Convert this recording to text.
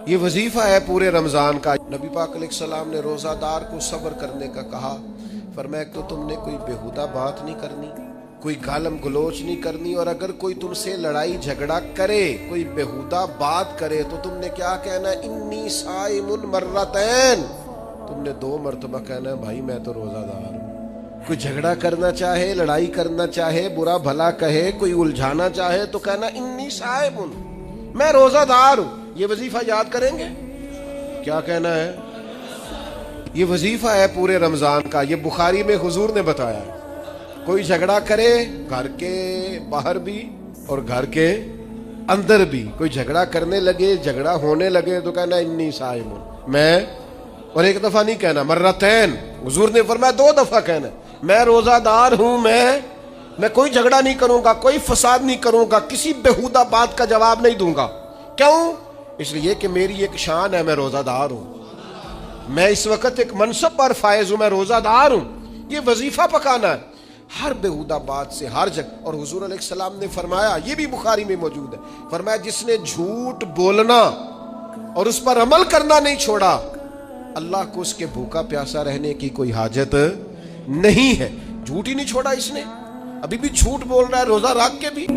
یہ وظیفہ ہے پورے رمضان کا۔ نبی پاک علیہ السلام نے روزہ دار کو صبر کرنے کا کہا، فرمایا کہ تم نے کوئی بیہودہ بات نہیں کرنی، کوئی گالم گلوچ نہیں کرنی، اور اگر کوئی تم سے لڑائی جھگڑا کرے، کوئی بیہودہ بات کرے تو تم نے کیا کہنا؟ انی صائم مرتین، تم نے 2 مرتبہ کہنا ہے بھائی میں تو روزہ دار ہوں۔ کوئی جھگڑا کرنا چاہے، لڑائی کرنا چاہے، برا بھلا کہے، کوئی الجھانا چاہے تو کہنا انی صائم، میں روزہ دار ہوں۔ یہ وظیفہ یاد کریں گے؟ کیا کہنا ہے؟ یہ وظیفہ ہے پورے رمضان کا۔ یہ بخاری میں حضور نے بتایا، کوئی جھگڑا کرے گھر کے باہر بھی اور گھر کے اندر بھی، کوئی جھگڑا کرنے لگے، جھگڑا ہونے لگے تو کہنا انی صائم، میں، اور 1 دفعہ نہیں کہنا، مرتین، حضور نے فرمایا 2 دفعہ کہنا، میں روزہ دار ہوں، میں کوئی جھگڑا نہیں کروں گا، کوئی فساد نہیں کروں گا، کسی بیہودہ بات کا جواب نہیں دوں گا۔ کیوں؟ اس لیے کہ میری ایک شان ہے، میں روزہ دار ہوں، میں اس وقت ایک منصب پر فائز ہوں، میں روزہ دار ہوں۔ یہ وظیفہ پکانا ہے ہر بیہودہ بات سے، ہر جگہ۔ اور حضور علیہ السلام نے فرمایا، یہ بھی بخاری میں موجود ہے، فرمایا جس نے جھوٹ بولنا اور اس پر عمل کرنا نہیں چھوڑا، اللہ کو اس کے بھوکا پیاسا رہنے کی کوئی حاجت نہیں ہے۔ جھوٹ ہی نہیں چھوڑا اس نے، ابھی بھی جھوٹ بول رہا ہے روزہ رکھ کے بھی۔